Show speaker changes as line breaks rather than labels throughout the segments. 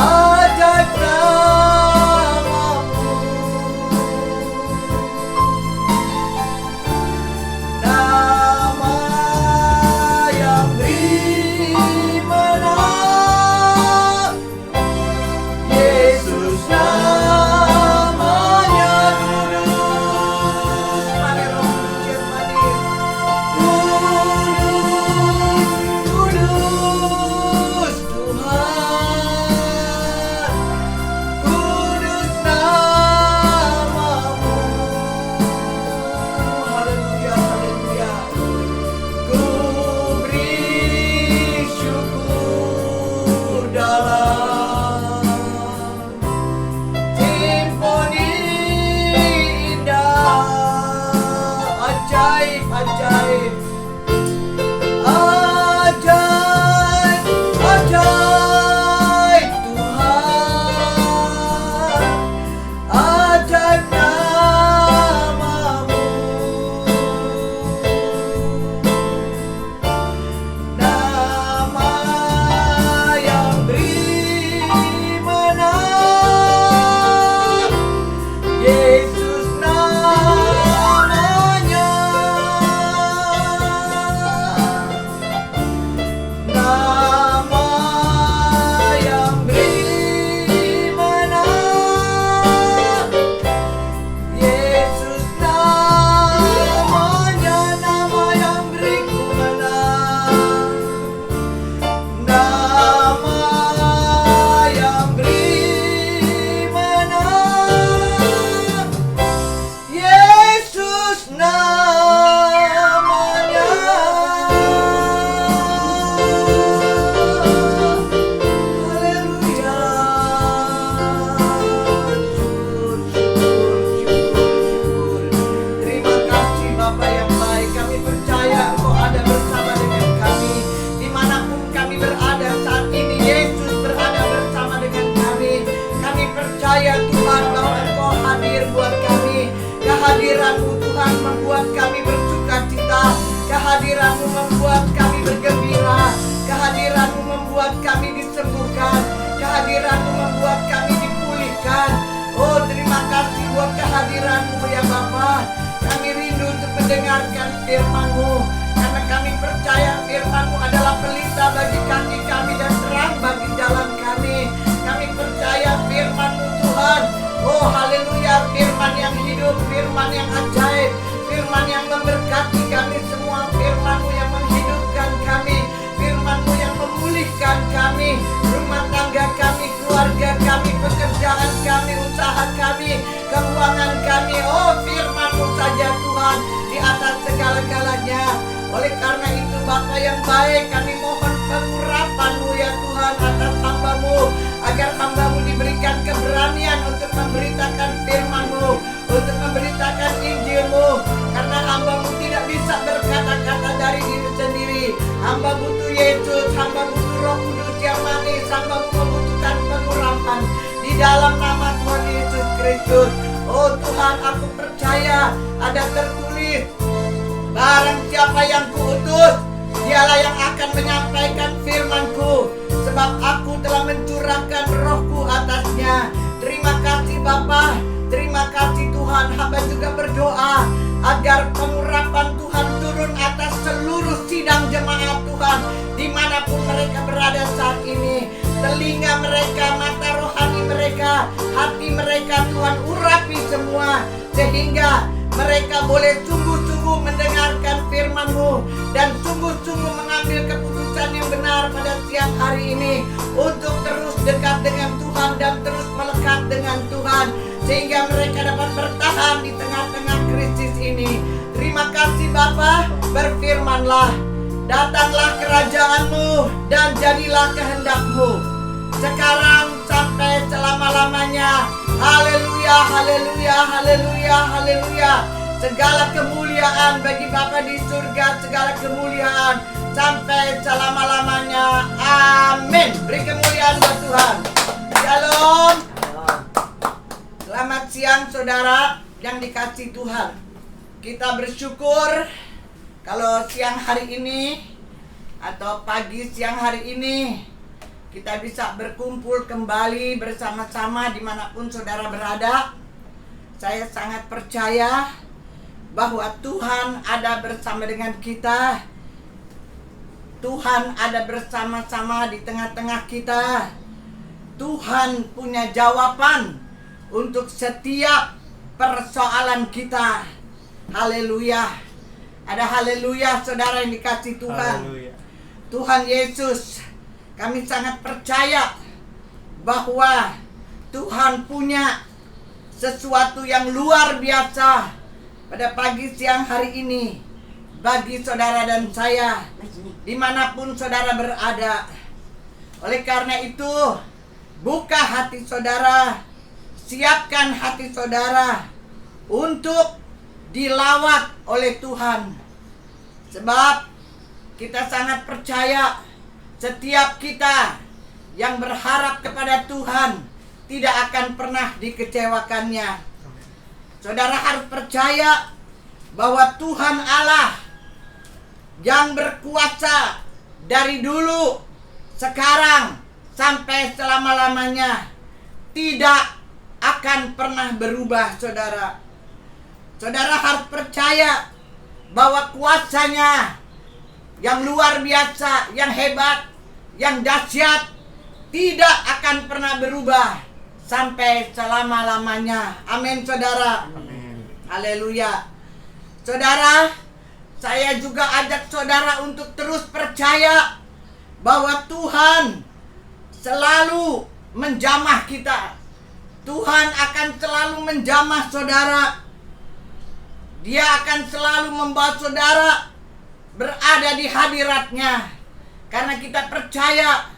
ajaib namamu, nama yang beri menang, Yesus namanya kudus. Mari Roh Kudus yang hadir. Kudus, kudus Tuhan, kudus namamu. Haleluya, haleluya. Ku beri syukur dalam simfoni indah, ajaib, ajaib, ajaib, ajaib Tuhan, ajaib namamu, nama yang beri menang, Yesus namanya, nama yang beri menang, Yesus namanya, nama yang beri kemenangan, nama yang beri menang, Yesus namanya. Haleluya. Syukur, syukur, syukur, syukur. Terima kasih Bapa yang baik. Kami percaya Engkau ada bersama dengan kami. Dimanapun kami berada saat ini, Yesus berada bersama dengan kami. Kami percaya Tuhan bahwa Engkau hadir buat kami. Kehadiran-Mu Tuhan membuat kami bersuka cita. Kehadiran-Mu membuat kami bergembira. Kehadiran-Mu membuat kami disembuhkan. Kehadiran-Mu membuat kami dipulihkan. Oh, terima kasih buat kehadiran-Mu ya Bapa. Kami rindu untuk mendengarkan firman-Mu, karena kami percaya firman-Mu adalah pelita bagi kaki kami dan terang bagi jalan kami. Kami percaya firman-Mu Tuhan. Oh haleluya, firman yang hidup, firman yang ajaib, firman yang memberkati kami semua, firman-Mu yang menghidupkan kami, firman-Mu yang memulihkan kami, rumah tangga kami, keluarga kami, pekerjaan kami, usaha kami, keuangan kami. Oh firman-Mu saja Tuhan di atas segala-galanya. Oleh karena itu Bapa yang baik, kami mohon pengurapan-Mu ya Tuhan atas hamba-Mu, agar hamba-Mu diberikan keberanian untuk memberitakan firman-Mu, untuk memberitakan Injil-Mu, karena hamba-Mu tidak bisa berkata-kata dari diri sendiri. Hamba butuh Yesus, hamba butuh Roh Kudus yang manis, hamba-Mu membutuhkan pengurapan di dalam nama Tuhan Yesus Kristus. Oh Tuhan, aku percaya ada tertulis, barang siapa yang kuutus, dialah yang akan menyampaikan firman-Ku, sebab aku telah mencurahkan Roh-Ku atasnya. Terima kasih Bapa, terima kasih Tuhan. Hamba juga berdoa agar pengurapan Tuhan turun atas seluruh sidang jemaat Tuhan, dimanapun mereka berada saat ini. Telinga mereka, mata rohani mereka, hati mereka Tuhan urapi semua, sehingga mereka boleh sungguh-sungguh mendengarkan firman-Mu dan sungguh-sungguh mengambil keputusan yang benar pada siang hari ini untuk terus dekat dengan Tuhan dan terus melekat dengan Tuhan, sehingga mereka dapat bertahan di tengah-tengah krisis ini. Terima kasih Bapa, berfirmanlah, datanglah kerajaan-Mu dan jadilah kehendak-Mu, sekarang sampai selama-lamanya. Haleluya, haleluya, haleluya, haleluya. Segala kemuliaan bagi Bapa di surga, segala kemuliaan sampai selama-lamanya. Amin. Beri kemuliaan buat Tuhan. Shalom. Selamat siang saudara yang dikasihi Tuhan. Kita bersyukur kalau siang hari ini atau pagi siang hari ini kita bisa berkumpul kembali bersama-sama dimanapun saudara berada. Saya sangat percaya bahwa Tuhan ada bersama dengan kita. Tuhan ada bersama-sama di tengah-tengah kita. Tuhan punya jawaban untuk setiap persoalan kita. Haleluya. Ada haleluya saudara yang dikasih Tuhan.
Haleluya.
Tuhan Yesus, kami sangat percaya bahwa Tuhan punya sesuatu yang luar biasa pada pagi siang hari ini bagi saudara dan saya dimanapun saudara berada. Oleh karena itu, buka hati saudara, siapkan hati saudara untuk dilawat oleh Tuhan. Sebab kita sangat percaya setiap kita yang berharap kepada Tuhan tidak akan pernah dikecewakannya. Saudara harus percaya bahwa Tuhan Allah yang berkuasa dari dulu, sekarang, sampai selama-lamanya tidak akan pernah berubah, saudara. Saudara harus percaya bahwa kuasanya yang luar biasa, yang hebat, yang dahsyat tidak akan pernah berubah sampai selama-lamanya. Amin, saudara.
Amin.
Haleluya. Saudara, saya juga ajak saudara untuk terus percaya bahwa Tuhan selalu menjamah kita. Tuhan akan selalu menjamah saudara. Dia akan selalu membawa saudara berada di hadiratnya. Karena kita percaya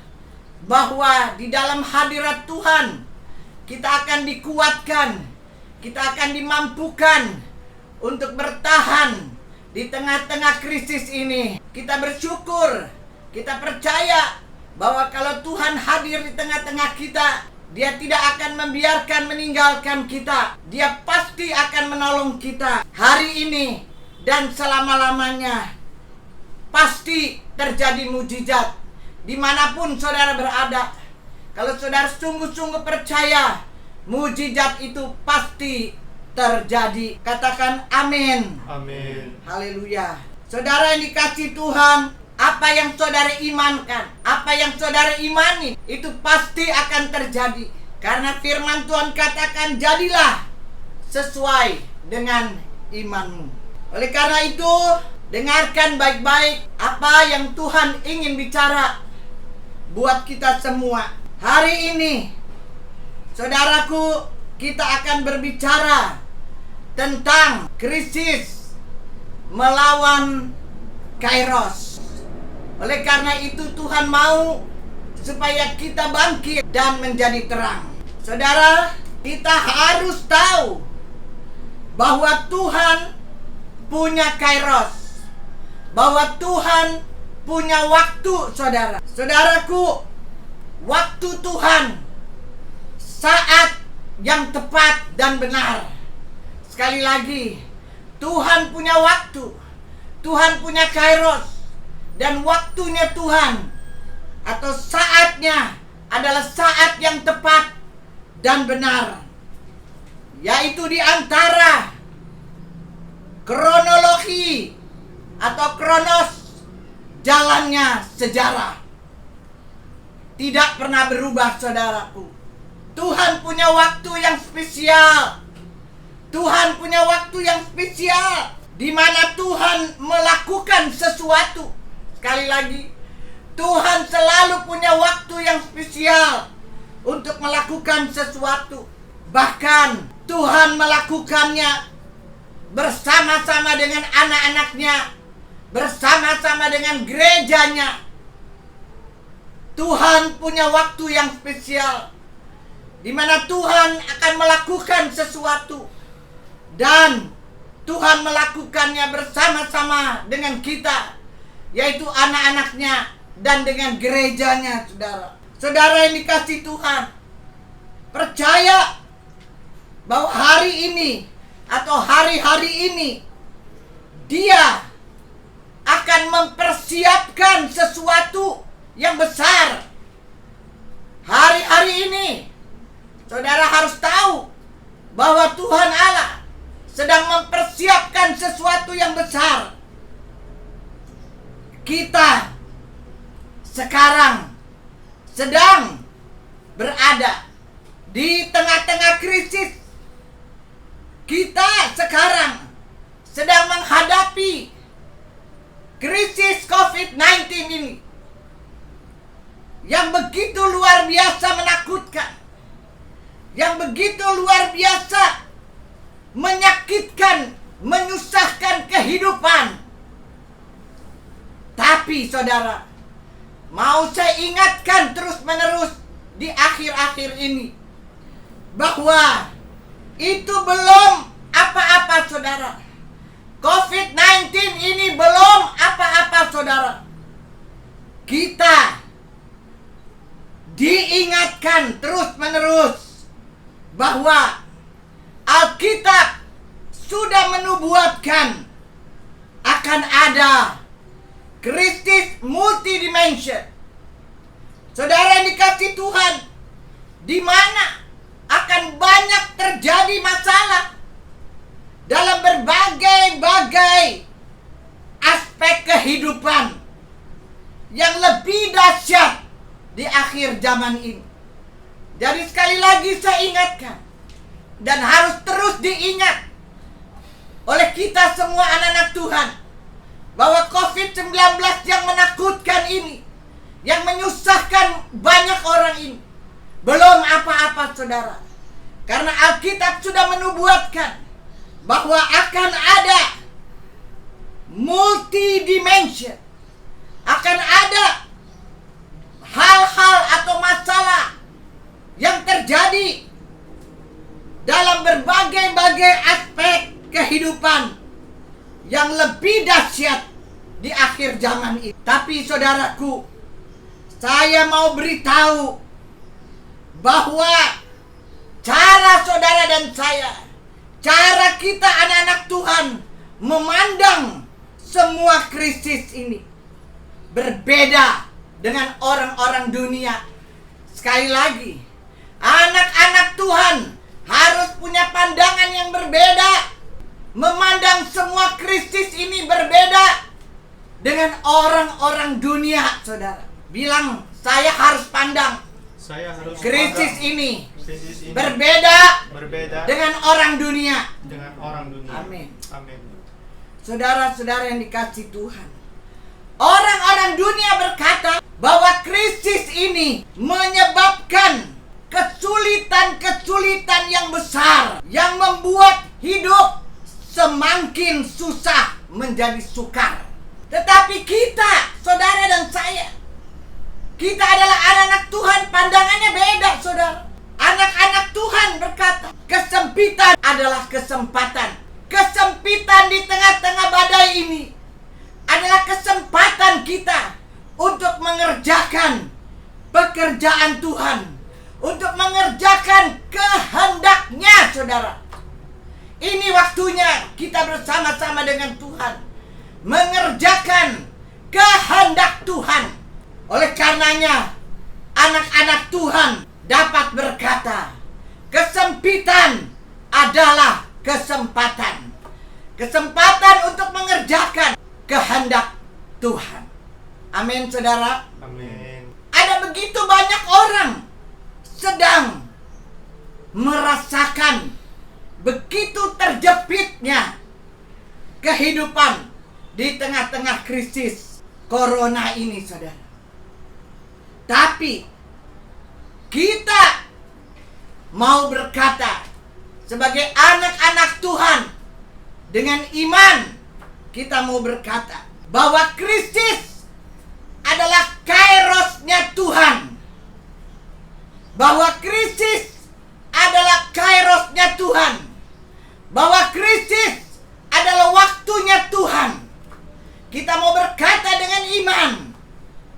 bahwa di dalam hadirat Tuhan kita akan dikuatkan, kita akan dimampukan untuk bertahan di tengah-tengah krisis ini. Kita bersyukur, kita percaya bahwa kalau Tuhan hadir di tengah-tengah kita, Dia tidak akan membiarkan meninggalkan kita. Dia pasti akan menolong kita hari ini dan selama-lamanya. Pasti terjadi mujizat dimanapun saudara berada. Kalau saudara sungguh-sungguh percaya, mujizat itu pasti terjadi. Katakan amin.
Amin.
Haleluya. Saudara yang dikasih Tuhan, apa yang saudara imankan, apa yang saudara imani, itu pasti akan terjadi. Karena firman Tuhan katakan, jadilah sesuai dengan imanmu. Oleh karena itu, dengarkan baik-baik apa yang Tuhan ingin bicara buat kita semua. Hari ini, saudaraku, kita akan berbicara tentang krisis melawan Kairos. Oleh karena itu Tuhan mau supaya kita bangkit dan menjadi terang. Saudara, kita harus tahu bahwa Tuhan punya Kairos, bahwa Tuhan punya waktu, saudara. Saudaraku, waktu Tuhan saat yang tepat dan benar. Sekali lagi, Tuhan punya waktu, Tuhan punya Kairos. Dan waktunya Tuhan atau saatnya adalah saat yang tepat dan benar, yaitu di antara kronologi atau kronos jalannya sejarah. Tidak pernah berubah, saudaraku. Tuhan punya waktu yang spesial. Tuhan punya waktu yang spesial di mana Tuhan melakukan sesuatu. Sekali lagi, Tuhan selalu punya waktu yang spesial untuk melakukan sesuatu. Bahkan Tuhan melakukannya bersama-sama dengan anak-anaknya, bersama-sama dengan gerejanya. Tuhan punya waktu yang spesial di mana Tuhan akan melakukan sesuatu, dan Tuhan melakukannya bersama-sama dengan kita, yaitu anak-anaknya dan dengan gerejanya, saudara. Saudara yang dikasih Tuhan, percaya bahwa hari ini atau hari-hari ini Dia akan mempersiapkan sesuatu yang besar Saudara harus tahu bahwa Tuhan Allah sedang mempersiapkan sesuatu yang besar. Kita sekarang sedang berada di tengah-tengah krisis. Kita sekarang sedang menghadapi krisis COVID-19 ini yang begitu luar biasa menakutkan, yang begitu luar biasa menyakitkan, menyusahkan kehidupan. Tapi saudara, mau saya ingatkan terus-menerus di akhir-akhir ini bahwa itu belum apa-apa, saudara. COVID-19 ini belum apa-apa, saudara. Kita diingatkan terus-menerus bahwa Alkitab sudah menubuatkan akan ada krisis multidimension. Saudara yang dikasihi Tuhan, di mana akan banyak terjadi masalah dalam berbagai aspek kehidupan yang lebih dahsyat di akhir zaman ini. Jadi sekali lagi saya ingatkan, dan harus terus diingat oleh kita semua anak-anak Tuhan, bahwa COVID-19 yang menakutkan ini, yang menyusahkan banyak orang ini, belum apa-apa, saudara. Karena Alkitab sudah menubuatkan bahwa akan ada multidimension, akan ada hal-hal atau masalah yang terjadi dalam berbagai aspek kehidupan yang lebih dahsyat di akhir zaman ini. Tapi saudaraku, saya mau beritahu bahwa cara saudara dan saya, cara kita anak-anak Tuhan memandang semua krisis ini berbeda dengan orang-orang dunia. Sekali lagi, anak-anak Tuhan harus punya pandangan yang berbeda, memandang semua krisis ini berbeda dengan orang-orang dunia, saudara. Bilang, saya harus pandang krisis ini berbeda dengan orang dunia. Amin. Saudara-saudara yang dikasihi Tuhan, orang-orang dunia berkata bahwa krisis ini menyebabkan kesulitan yang besar, yang membuat hidup semakin susah menjadi sukar. Tetapi kita, saudara dan saya, kita adalah anak-anak Tuhan, pandangannya beda, saudara. Anak-anak Tuhan berkata, kesempitan adalah kesempatan. Kesempitan di tengah-tengah badai ini adalah kesempatan kita untuk mengerjakan pekerjaan Tuhan, untuk mengerjakan kehendak-Nya, saudara. Ini waktunya kita bersama-sama dengan Tuhan mengerjakan kehendak Tuhan. Oleh karenanya, anak-anak Tuhan dapat berkata, kesempitan adalah kesempatan. Kesempatan untuk mengerjakan kehendak Tuhan. Amin, saudara.
Amin.
Ada begitu banyak orang sedang merasakan begitu terjepitnya kehidupan di tengah-tengah krisis corona ini, saudara. Tapi kita mau berkata sebagai anak-anak Tuhan, dengan iman kita mau berkata bahwa krisis adalah kairosnya Tuhan. Bahwa krisis adalah kairosnya Tuhan. Bahwa krisis adalah waktunya Tuhan. Kita mau berkata dengan iman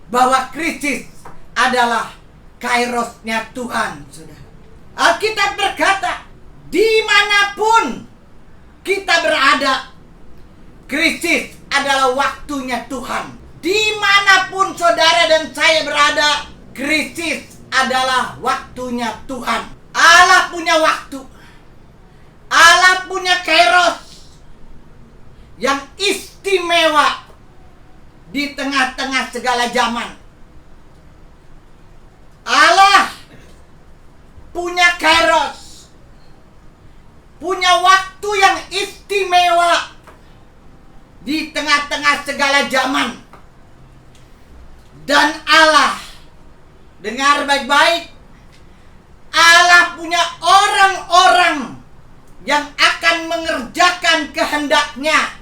bahwa krisis adalah kairosnya Tuhan, saudara. Alkitab berkata, dimanapun kita berada, krisis adalah waktunya Tuhan. Dimanapun saudara dan saya berada, krisis adalah waktunya Tuhan. Allah punya waktu. Allah punya kairos yang istimewa di tengah-tengah segala zaman. Allah punya kairos, punya waktu yang istimewa di tengah-tengah segala zaman. Dan Allah, dengar baik-baik, Allah punya orang-orang yang akan mengerjakan kehendaknya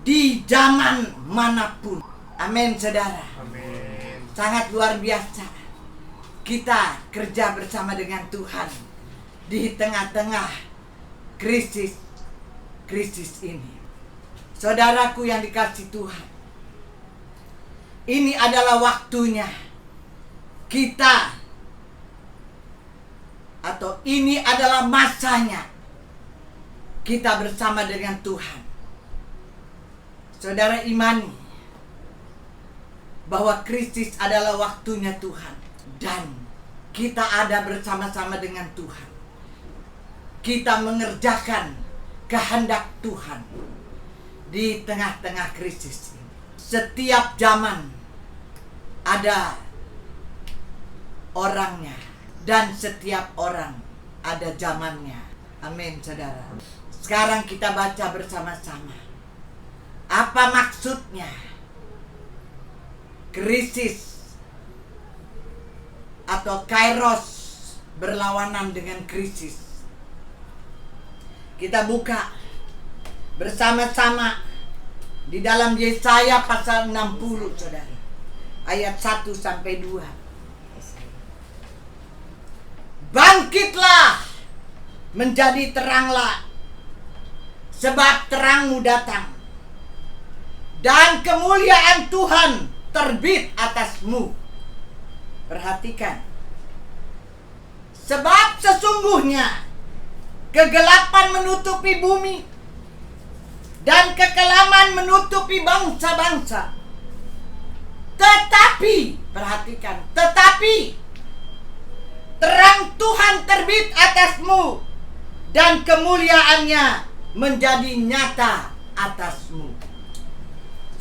di zaman manapun. Amin, saudara.
Amin.
Sangat luar biasa kita kerja bersama dengan Tuhan di tengah-tengah krisis ini. Saudaraku yang dikasihi Tuhan, ini adalah waktunya kita, atau ini adalah masanya kita bersama dengan Tuhan. Saudara imani bahwa krisis adalah waktunya Tuhan, dan kita ada bersama-sama dengan Tuhan. Kita mengerjakan kehendak Tuhan di tengah-tengah krisis ini. Setiap zaman ada orangnya, dan setiap orang ada zamannya. Amin, saudara. Sekarang kita baca bersama-sama. Apa maksudnya krisis atau kairos berlawanan dengan krisis? Kita buka bersama-sama di dalam Yesaya pasal 60, saudara. Ayat 1 sampai 2. Bangkitlah, menjadi teranglah, sebab terangmu datang, dan kemuliaan Tuhan terbit atasmu. Perhatikan. Sebab sesungguhnya kegelapan menutupi bumi, dan kekelaman menutupi bangsa-bangsa. Tetapi, perhatikan, tetapi terang Tuhan terbit atasmu, dan kemuliaannya menjadi nyata atasmu.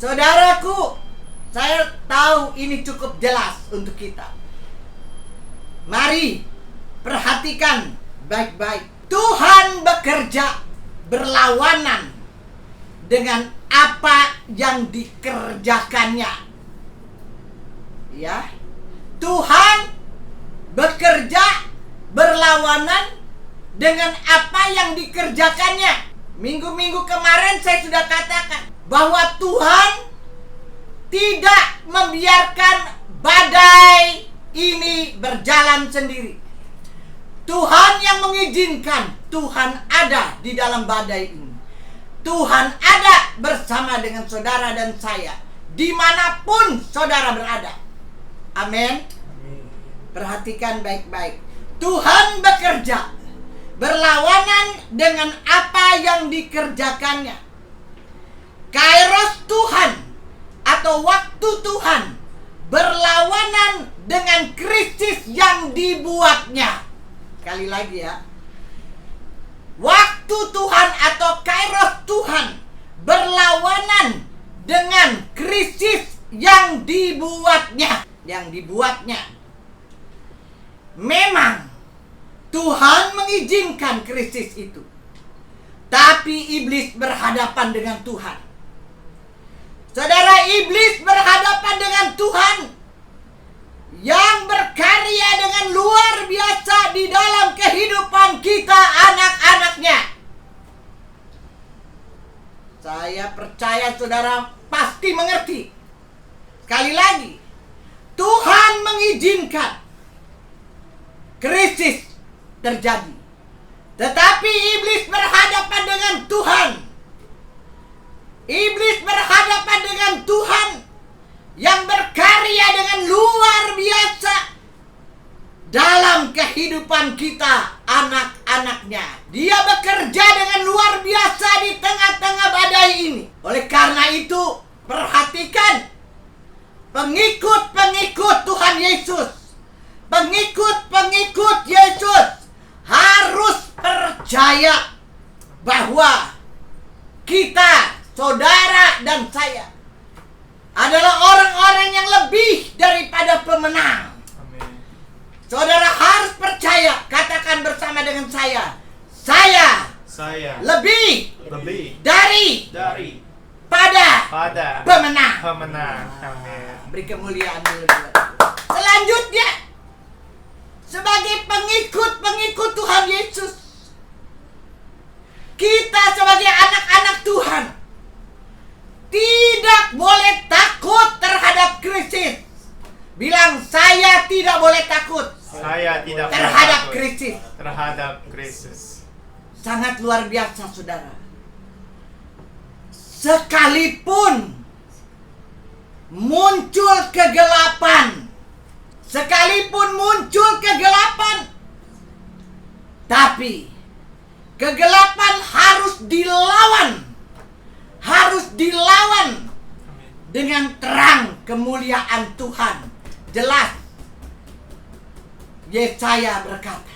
Saudaraku, saya tahu ini cukup jelas untuk kita. Mari perhatikan baik-baik. Tuhan bekerja berlawanan dengan apa yang dikerjakannya. Ya, Tuhan bekerja berlawanan dengan apa yang dikerjakannya. Minggu-minggu kemarin saya sudah katakan bahwa Tuhan tidak membiarkan badai ini berjalan sendiri. Tuhan yang mengizinkan. Tuhan ada di dalam badai ini. Tuhan ada bersama dengan saudara dan saya dimanapun saudara berada. Amin. Perhatikan baik-baik. Tuhan bekerja berlawanan dengan apa yang dikerjakannya. Kairos Tuhan atau waktu Tuhan berlawanan dengan krisis yang dibuatnya. Sekali lagi ya. Waktu Tuhan atau kairos Tuhan berlawanan dengan krisis yang dibuatnya. Memang Tuhan mengizinkan krisis itu, tapi iblis berhadapan dengan Tuhan. Saudara, iblis berhadapan dengan Tuhan yang berkarya dengan luar biasa di dalam kehidupan kita, anak-anaknya. Saya percaya saudara pasti mengerti. Sekali lagi, Tuhan mengizinkan krisis terjadi, tetapi iblis berhadapan dengan Tuhan. Iblis berhadapan dengan Tuhan yang berkarya dengan luar biasa dalam kehidupan kita, anak-anaknya. Dia bekerja dengan luar biasa di tengah-tengah badai ini. Oleh karena itu, perhatikan pengikut-pengikut Tuhan Yesus, pengikut-pengikut Yesus percaya bahwa kita, saudara dan saya, adalah orang-orang yang lebih daripada pemenang.
Amin.
Saudara harus percaya, katakan bersama dengan saya
Saya
lebih
lebih
dari
dari
pada
pada
pemenang.
pemenang. Amin.
Beri kemuliaan dulu. Selanjutnya, sebagai pengikut Tuhan Yesus, kita sebagai anak-anak Tuhan tidak boleh takut terhadap krisis. Bilang, saya tidak boleh takut
Saya tidak
terhadap
takut
krisis.
terhadap krisis.
Sangat luar biasa, saudara. Sekalipun muncul kegelapan, tapi kegelapan harus dilawan dengan terang kemuliaan Tuhan. Jelas Yesaya berkata,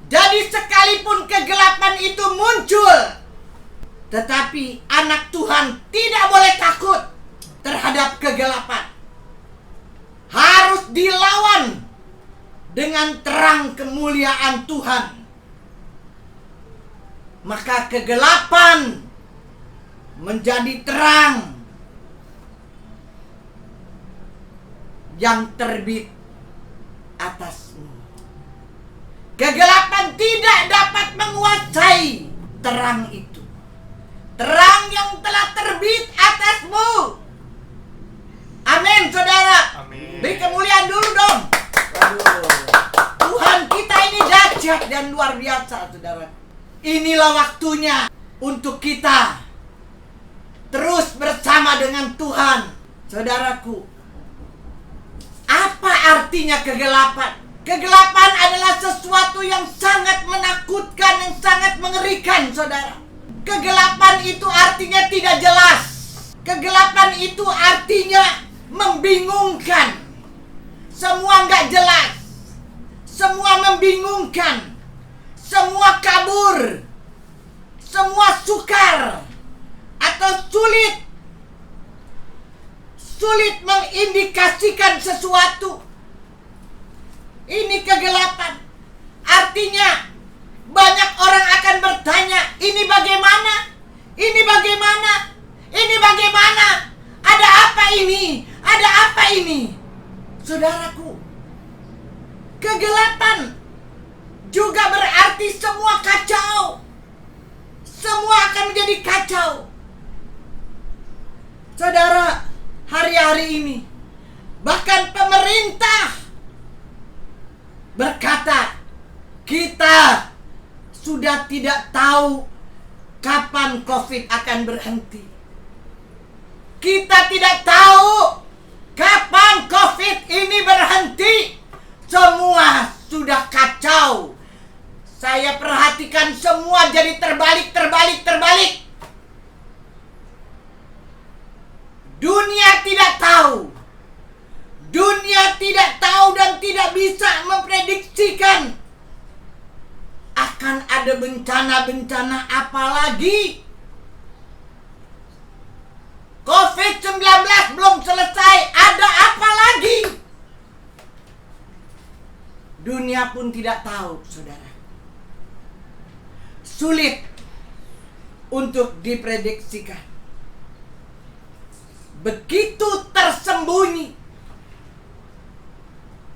jadi sekalipun kegelapan itu muncul, tetapi anak Tuhan tidak boleh takut terhadap kegelapan. Harus dilawan dengan terang kemuliaan Tuhan. Maka kegelapan menjadi terang yang terbit atasmu. Kegelapan tidak dapat menguasai terang itu. Terang yang telah terbit atasmu. Amin, saudara.
Amin.
Beri kemuliaan dulu dong. Waduh. Tuhan kita ini dahsyat dan luar biasa, saudara. Inilah waktunya untuk kita terus bersama dengan Tuhan. Saudaraku, apa artinya kegelapan? Kegelapan adalah sesuatu yang sangat menakutkan, yang sangat mengerikan, saudara. Kegelapan itu artinya tidak jelas. Kegelapan itu artinya membingungkan. Semua nggak jelas. Semua membingungkan. Semua kabur. Semua sukar. Atau sulit mengindikasikan sesuatu. Ini kegelapan. Artinya banyak orang akan bertanya, ini bagaimana? Ini bagaimana? Ini bagaimana? Ada apa ini? Ada apa ini? Saudaraku, kegelapan juga berarti semua kacau. Semua akan menjadi kacau. Saudara, hari-hari ini bahkan pemerintah berkata, kita sudah tidak tahu kapan COVID akan berhenti. Kita tidak tahu kapan COVID ini berhenti. Semua sudah kacau. Saya perhatikan semua jadi terbalik. Dunia tidak tahu. Dunia tidak tahu dan tidak bisa memprediksikan akan ada bencana-bencana apa lagi. COVID-19 belum selesai, ada apa lagi? Dunia pun tidak tahu, saudara. Sulit untuk diprediksikan. Begitu tersembunyi.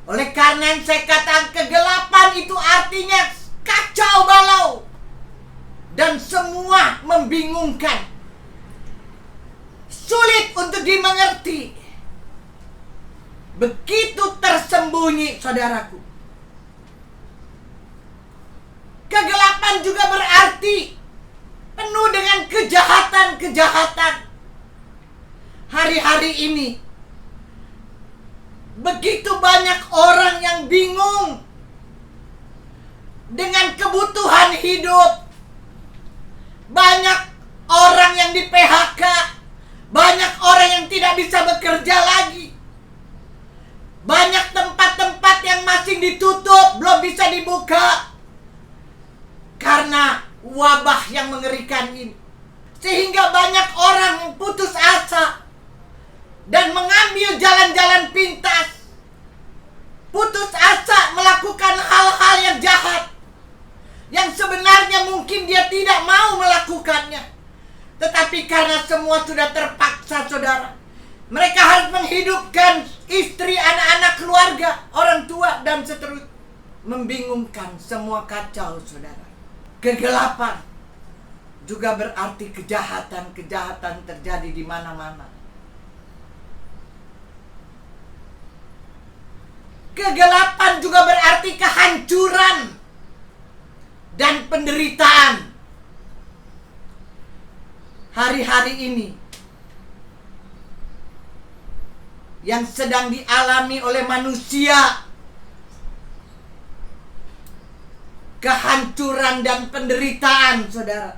Oleh karena yang saya katakan, kegelapan itu artinya kacau balau dan semua membingungkan. Sulit untuk dimengerti. Begitu tersembunyi, saudaraku. Kegelapan juga berarti penuh dengan kejahatan. Hari-hari ini begitu banyak orang yang bingung dengan kebutuhan hidup. Banyak orang yang di PHK. Banyak orang yang tidak bisa bekerja lagi. Banyak tempat-tempat yang masih ditutup, belum bisa dibuka. wabah yang mengerikan ini. Sehingga banyak orang putus asa dan mengambil jalan-jalan pintas. Putus asa melakukan hal-hal yang jahat, yang sebenarnya mungkin dia tidak mau melakukannya. Tetapi karena semua sudah terpaksa, saudara, mereka harus menghidupkan istri, anak-anak, keluarga, orang tua, dan seterusnya. Membingungkan, semua kacau, saudara. Kegelapan juga berarti kejahatan-kejahatan terjadi di mana-mana. Kegelapan juga berarti kehancuran dan penderitaan. Hari-hari ini yang sedang dialami oleh manusia, kehancuran dan penderitaan, saudara.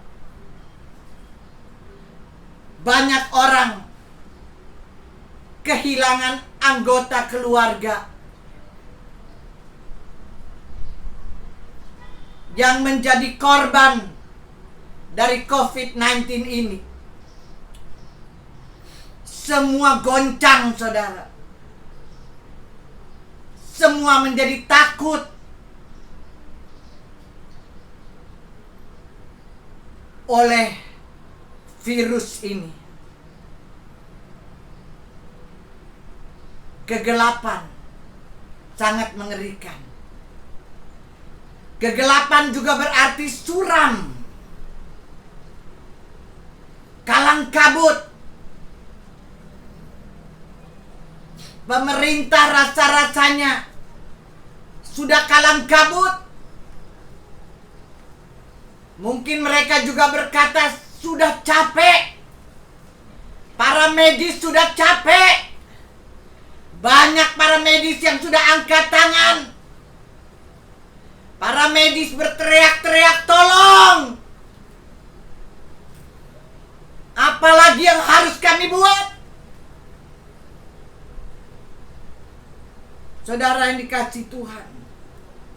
Banyak orang kehilangan anggota keluarga yang menjadi korban dari COVID-19 ini. Semua goncang, saudara. Semua menjadi takut oleh virus ini. Kegelapan sangat mengerikan. Kegelapan juga berarti suram, kalang kabut. Pemerintah rasa-rasanya sudah kalang kabut. Mungkin mereka juga berkata sudah capek. Para medis sudah capek. Banyak para medis yang sudah angkat tangan. Para medis berteriak-teriak, tolong. Apalagi yang harus kami buat? Saudara yang dikasihi Tuhan,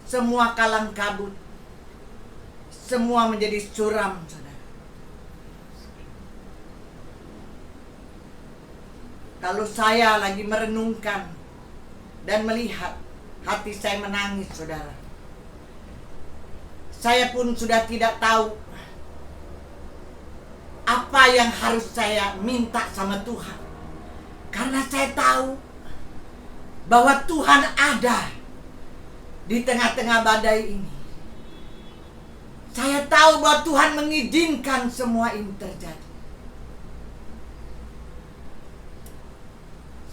semua kalang kabut. Semua menjadi suram, saudara. Kalau saya lagi merenungkan dan melihat, hati saya menangis, saudara. Saya pun sudah tidak tahu apa yang harus saya minta sama Tuhan. Karena saya tahu bahwa Tuhan ada di tengah-tengah badai ini. Saya tahu bahwa Tuhan mengizinkan semua ini terjadi.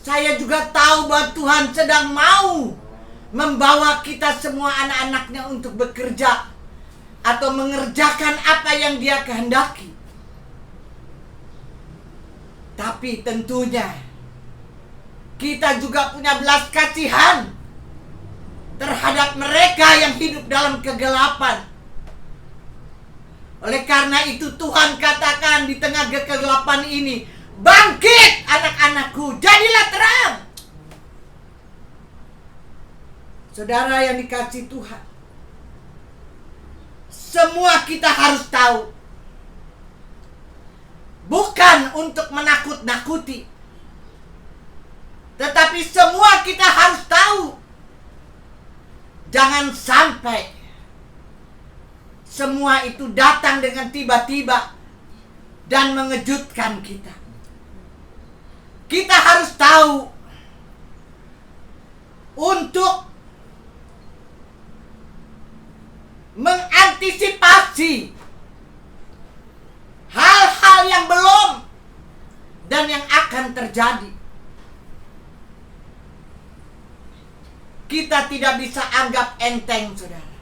Saya juga tahu bahwa Tuhan sedang mau membawa kita semua anak-anaknya untuk bekerja atau mengerjakan apa yang Dia kehendaki. Tapi tentunya kita juga punya belas kasihan terhadap mereka yang hidup dalam kegelapan. Oleh karena itu Tuhan katakan di tengah kegelapan ini, bangkit anak-anakku, jadilah terang. Saudara yang dikasihi Tuhan, semua kita harus tahu, bukan untuk menakut-nakuti, tetapi semua kita harus tahu, jangan sampai semua itu datang dengan tiba-tiba dan mengejutkan kita. Kita harus tahu untuk mengantisipasi hal-hal yang belum dan yang akan terjadi. Kita tidak bisa anggap enteng, saudara.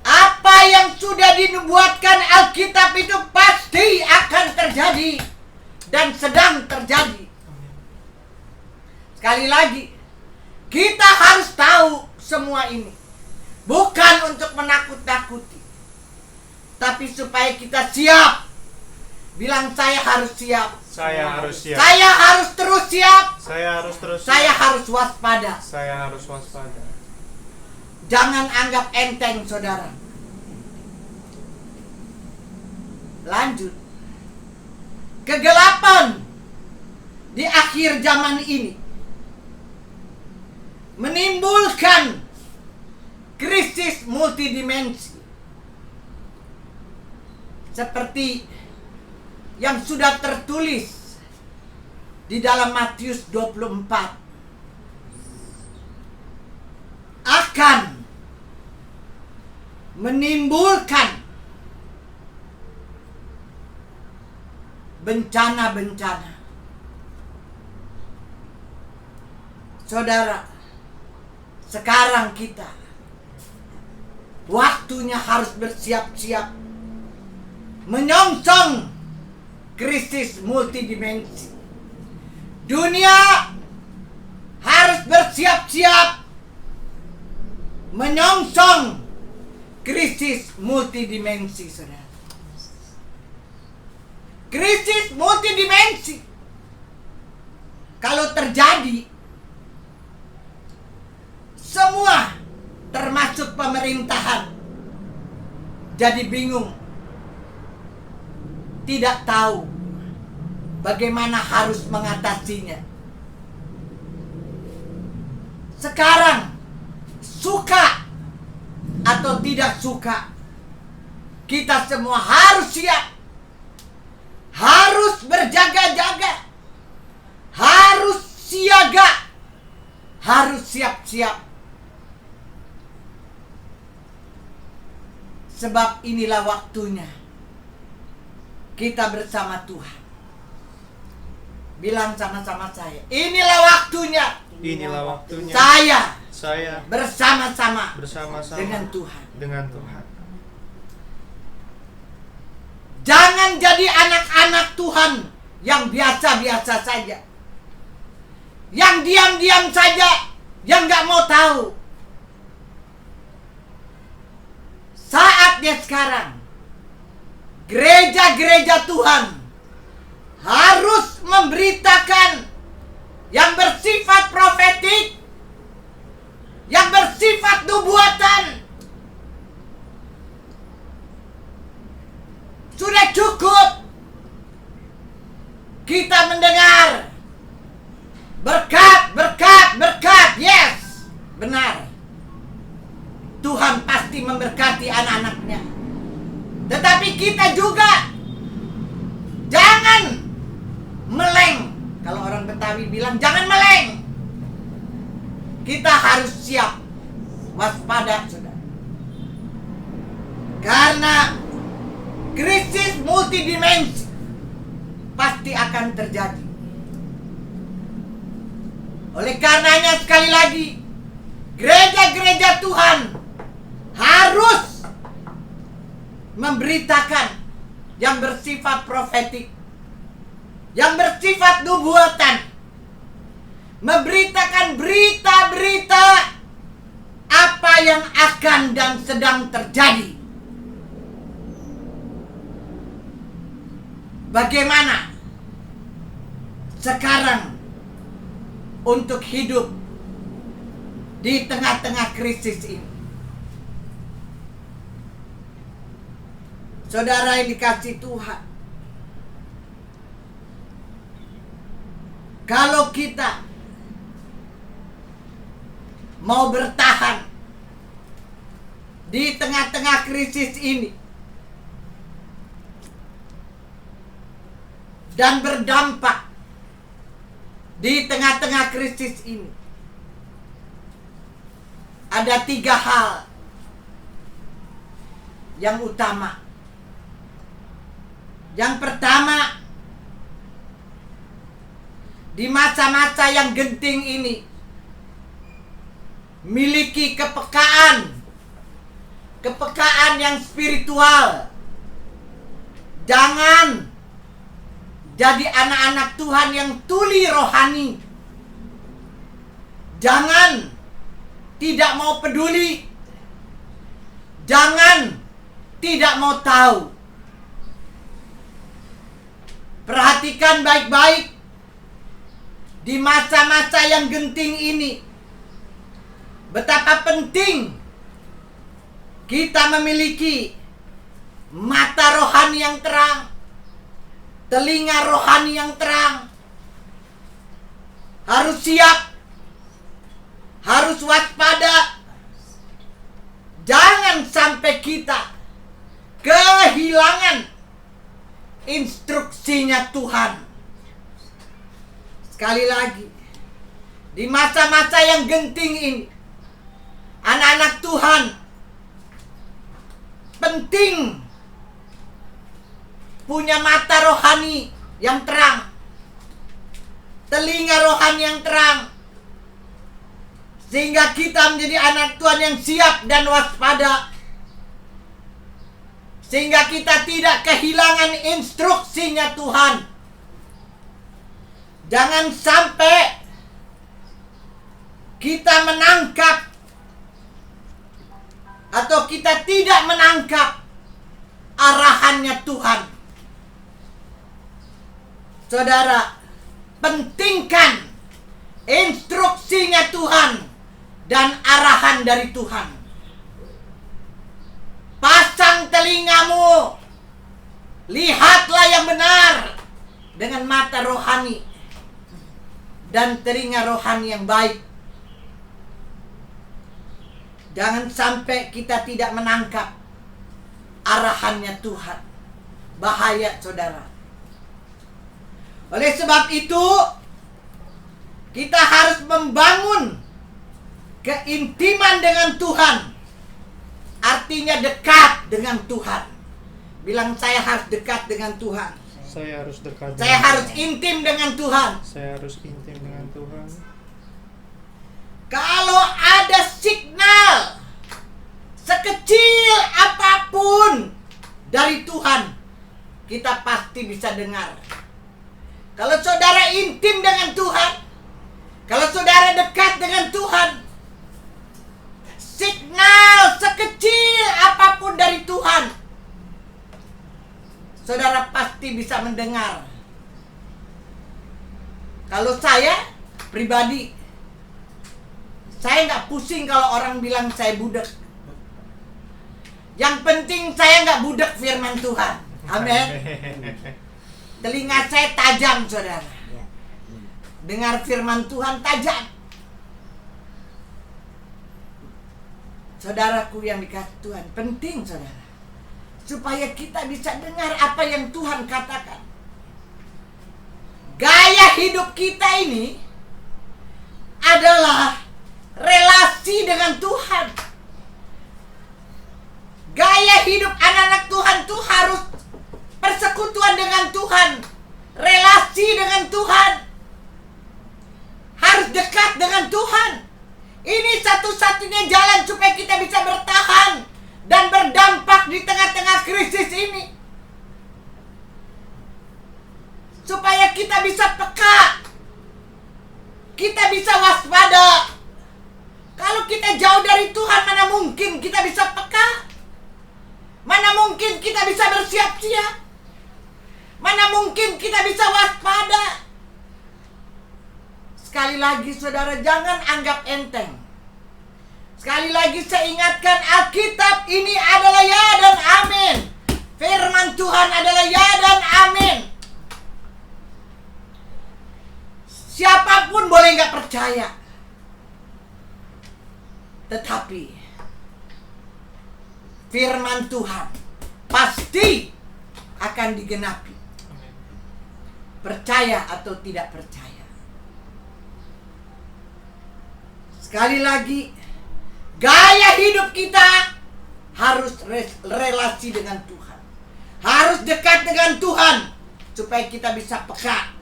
Apa yang sudah dinubuatkan Alkitab itu pasti akan terjadi dan sedang terjadi. Sekali lagi, kita harus tahu semua ini. Bukan untuk menakut-nakuti, tapi supaya kita siap. Bilang, saya harus siap.
Saya harus siap.
Saya harus terus siap.
Saya harus terus siap.
Saya harus waspada.
Saya harus waspada.
Jangan anggap enteng, saudara. Lanjut. Kegelapan di akhir zaman ini menimbulkan krisis multidimensi. Seperti yang sudah tertulis di dalam Matius 24. Akan menimbulkan bencana-bencana. Saudara, sekarang kita waktunya harus bersiap-siap menyongsong krisis multidimensi. Dunia harus bersiap-siap menyongsong krisis multidimensi, saudara. Krisis multidimensi kalau terjadi, semua termasuk pemerintahan jadi bingung, tidak tahu bagaimana harus mengatasinya. Sekarang suka atau tidak suka, kita semua harus siap, harus berjaga-jaga, harus siaga, harus siap-siap. Sebab inilah waktunya kita bersama Tuhan. Bilang sama-sama saya, inilah waktunya.
Inilah waktunya.
Saya bersama-sama dengan Tuhan. Jangan jadi anak-anak Tuhan yang biasa-biasa saja, yang diam-diam saja, yang gak mau tahu. Saatnya sekarang gereja-gereja Tuhan harus memberitakan yang bersifat profetik, yang bersifat nubuatan. Sudah cukup kita mendengar berkat. Yes, benar. Tuhan pasti memberkati anak-anaknya. Tetapi kita juga jangan meleng. Kalau orang Betawi bilang jangan meleng. Kita harus siap, waspada, saudara. Karena krisis multidimensi pasti akan terjadi. Oleh karenanya sekali lagi, gereja-gereja Tuhan harus memberitakan yang bersifat profetik, yang bersifat nubuatan, memberitakan berita-berita apa yang akan dan sedang terjadi. Bagaimana sekarang untuk hidup di tengah-tengah krisis ini? Saudara yang dikasihi Tuhan, kalau kita mau bertahan di tengah-tengah krisis ini dan berdampak di tengah-tengah krisis ini, ada 3 hal yang utama. Yang pertama, di masa-masa yang genting ini, miliki kepekaan yang spiritual. Jangan jadi anak-anak Tuhan yang tuli rohani. Jangan tidak mau peduli. Jangan tidak mau tahu. Perhatikan baik-baik di masa-masa yang genting ini, betapa penting kita memiliki mata rohani yang terang, telinga rohani yang terang. Harus siap, harus waspada. Jangan sampai kita kehilangan instruksinya Tuhan. Sekali lagi, di masa-masa yang genting ini, anak-anak Tuhan penting punya mata rohani yang terang, telinga rohani yang terang, sehingga kita menjadi anak Tuhan yang siap dan waspada, sehingga kita tidak kehilangan instruksinya Tuhan. Jangan sampai kita menangkap atau kita tidak menangkap arahannya Tuhan. Saudara, pentingkan instruksinya Tuhan dan arahan dari Tuhan. Pasang telingamu, lihatlah yang benar dengan mata rohani dan telinga rohani yang baik. Jangan sampai kita tidak menangkap arahannya Tuhan. Bahaya, saudara. Oleh sebab itu, kita harus membangun keintiman dengan Tuhan. Artinya dekat dengan Tuhan. Bilang, saya harus dekat dengan Tuhan.
Saya harus dekat.
Saya harus intim dengan Tuhan.
Saya harus intim dengan Tuhan.
Kalau ada signal sekecil apapun dari Tuhan, kita pasti bisa dengar. Kalau saudara intim dengan Tuhan, kalau saudara dekat dengan Tuhan, signal sekecil apapun dari Tuhan, saudara pasti bisa mendengar. Kalau saya pribadi, saya nggak pusing kalau orang bilang saya budak. Yang penting saya nggak budak firman Tuhan. Amin. Telinga saya tajam, saudara. Dengar firman Tuhan tajam. Saudaraku yang dikasihi Tuhan, penting, saudara, supaya kita bisa dengar apa yang Tuhan katakan. Gaya hidup kita ini adalah relasi dengan Tuhan. Gaya hidup anak-anak Tuhan tuh harus persekutuan dengan Tuhan, relasi dengan Tuhan, harus dekat dengan Tuhan. Ini satu-satunya jalan supaya kita bisa bertahan dan berdampak di tengah-tengah krisis ini. Supaya kita bisa peka, kita bisa waspada. Kalau kita jauh dari Tuhan, mana mungkin kita bisa peka? Mana mungkin kita bisa bersiap-siap? Mana mungkin kita bisa waspada? Sekali lagi, saudara, jangan anggap enteng. Sekali lagi saya ingatkan, Alkitab ini adalah ya dan amin. Firman Tuhan adalah ya dan amin. Siapapun boleh nggak percaya, tetapi firman Tuhan pasti akan digenapi. Percaya atau tidak percaya. Sekali lagi, gaya hidup kita harus relasi dengan Tuhan. Harus dekat dengan Tuhan supaya kita bisa peka,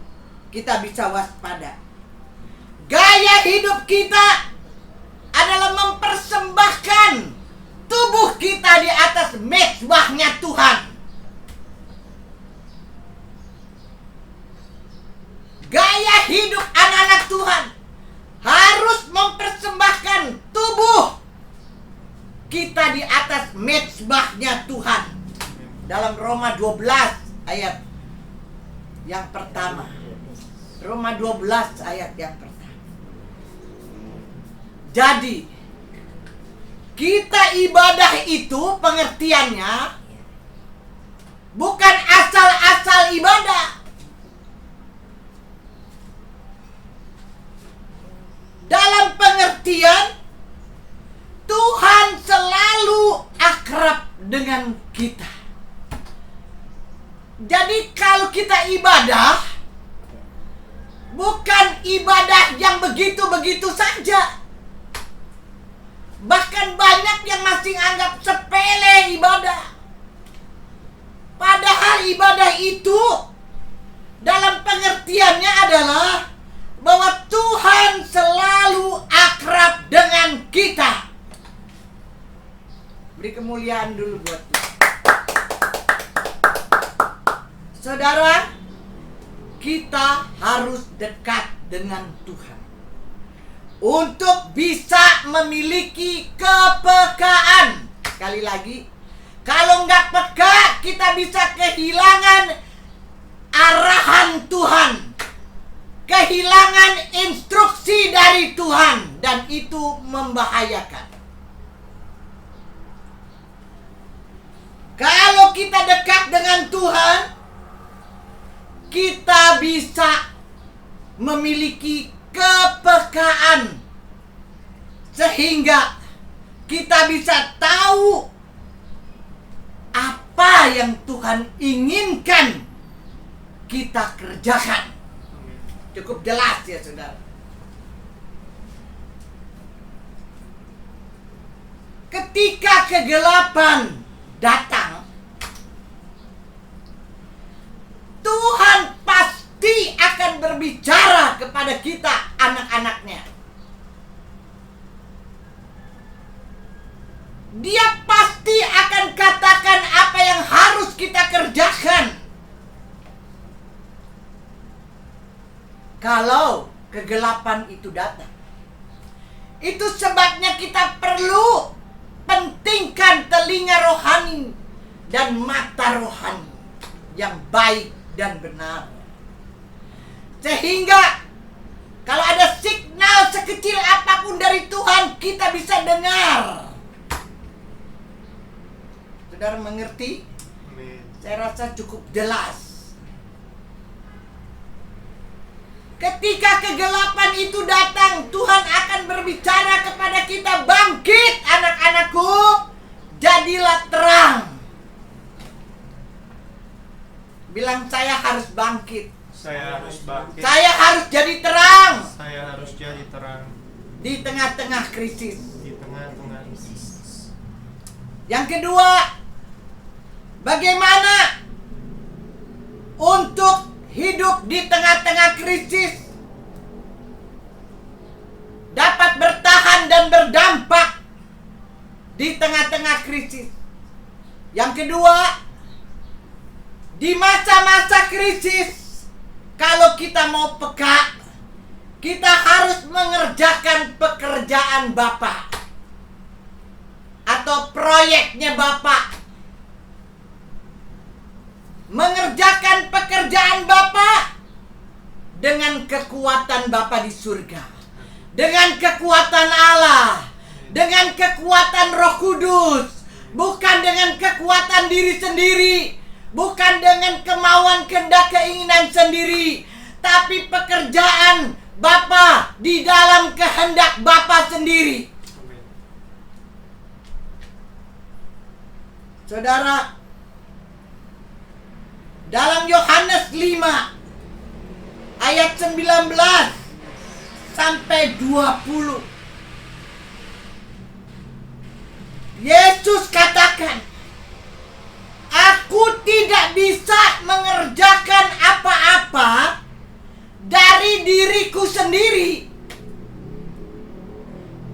kita bisa waspada. Gaya hidup kita adalah mempersembahkan tubuh kita di atas mezbahnya Tuhan. Gaya hidup anak-anak Tuhan harus mempersembahkan tubuh kita di atas mezbahnya Tuhan. Dalam Roma 12 ayat yang pertama. Roma 12 ayat yang pertama. Jadi, kita ibadah itu pengertiannya bukan asal-asal ibadah. Dalam pengertian Tuhan selalu akrab dengan kita. Jadi kalau kita ibadah, bukan ibadah yang begitu-begitu saja. Bahkan banyak yang masih anggap sepele ibadah. Padahal ibadah itu dalam pengertiannya adalah bahwa Tuhan selalu akrab dengan kita. Beri kemuliaan dulu buat Tuhan. Saudara, kita harus dekat dengan Tuhan untuk bisa memiliki kepekaan. Sekali lagi, kalau nggak peka, kita bisa kehilangan arahan Tuhan, kehilangan instruksi dari Tuhan, dan itu membahayakan. Kalau kita dekat dengan Tuhan, kita bisa memiliki kepekaan sehingga kita bisa tahu apa yang Tuhan inginkan kita kerjakan. Cukup jelas ya saudara. Ketika kegelapan datang, Tuhan pasti akan berbicara kepada kita, anak-anaknya. Dia pasti akan katakan apa yang harus kita kerjakan. Kalau kegelapan itu datang, itu sebabnya kita perlu pentingkan telinga rohani dan mata rohani yang baik dan benar. Sehingga kalau ada signal sekecil apapun dari Tuhan, kita bisa dengar. Saudara mengerti?
Amin.
Saya rasa cukup jelas. Ketika kegelapan itu datang, Tuhan akan berbicara kepada kita, bangkit anak-anakku, jadilah terang. Bilang, saya harus bangkit.
Saya harus bangkit.
Saya harus jadi terang
Saya harus jadi terang
di tengah-tengah krisis.
di tengah-tengah krisis.
Yang kedua, bagaimana untuk hidup di tengah-tengah krisis dapat bertahan dan berdampak di tengah-tengah krisis. Yang kedua, di masa-masa krisis, kalau kita mau peka, kita harus mengerjakan pekerjaan Bapa atau proyeknya Bapa. Mengerjakan pekerjaan Bapa dengan kekuatan Bapa di surga, dengan kekuatan Allah, dengan kekuatan Roh Kudus, bukan dengan kekuatan diri sendiri, bukan dengan kemauan kehendak keinginan sendiri, tapi pekerjaan Bapa di dalam kehendak Bapa sendiri.
Amin.
Saudara, dalam Yohanes 5 ayat 19 sampai 20, Yesus katakan, aku tidak bisa mengerjakan apa-apa dari diriku sendiri.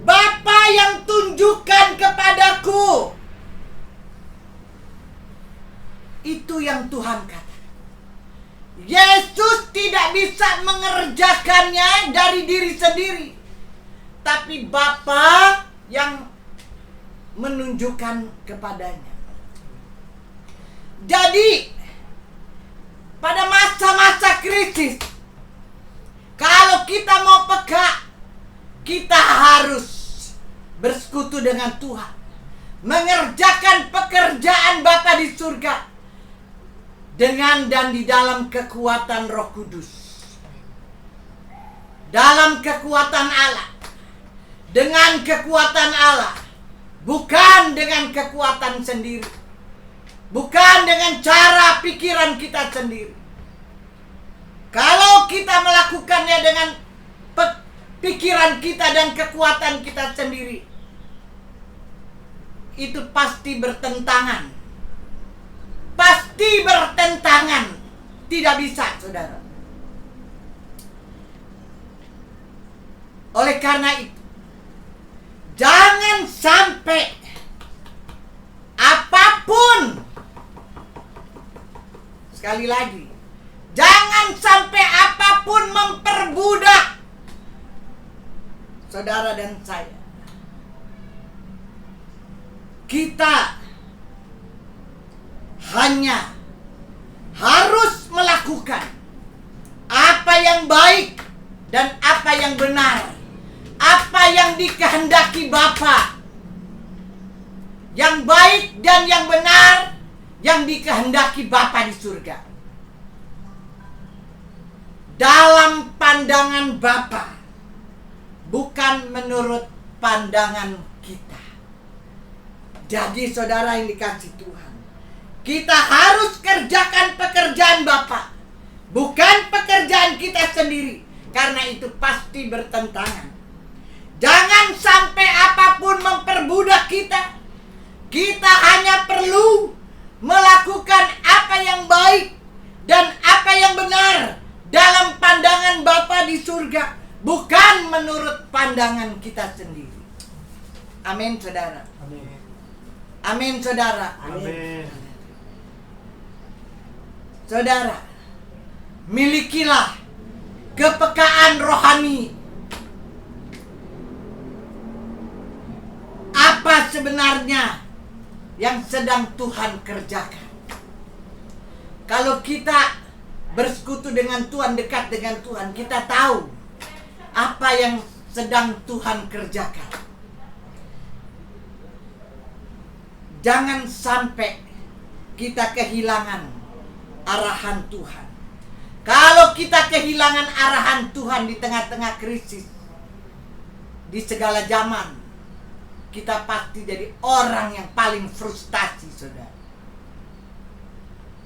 Bapa yang tunjukkan kepadaku. Itu yang Tuhan katakan. Yesus tidak bisa mengerjakannya dari diri sendiri, tapi Bapa yang menunjukkan kepadanya. Jadi pada masa-masa krisis, kalau kita mau peka, kita harus bersekutu dengan Tuhan, mengerjakan pekerjaan Bapa di surga. dengan dan di dalam kekuatan Roh Kudus. Dalam kekuatan Allah. Dengan kekuatan Allah. Bukan dengan kekuatan sendiri. Bukan dengan cara pikiran kita sendiri. Kalau kita melakukannya dengan pikiran kita dan kekuatan kita sendiri, itu pasti bertentangan. Pasti bertentangan. Tidak bisa, saudara. Oleh karena itu, jangan sampai apapun, sekali lagi, jangan sampai apapun memperbudak saudara dan saya. Kita hanya harus melakukan apa yang baik dan apa yang benar, apa yang dikehendaki Bapa, yang baik dan yang benar, yang dikehendaki Bapa di surga. Dalam pandangan Bapa, bukan menurut pandangan kita. Jadi saudara yang dikasih Tuhan, kita harus kerjakan pekerjaan Bapa, bukan pekerjaan kita sendiri, karena itu pasti bertentangan. Jangan sampai apapun memperbudak kita. Kita hanya perlu melakukan apa yang baik dan apa yang benar dalam pandangan Bapa di surga, bukan menurut pandangan kita sendiri. Amin, saudara.
Amin.
Amin, saudara.
Amin.
Saudara, milikilah kepekaan rohani. Apa sebenarnya yang sedang Tuhan kerjakan? Kalau kita bersekutu dengan Tuhan, dekat dengan Tuhan, kita tahu apa yang sedang Tuhan kerjakan. Jangan sampai kita kehilangan arahan Tuhan. Kalau kita kehilangan arahan Tuhan di tengah-tengah krisis, di segala zaman, kita pasti jadi orang yang paling frustasi, saudara.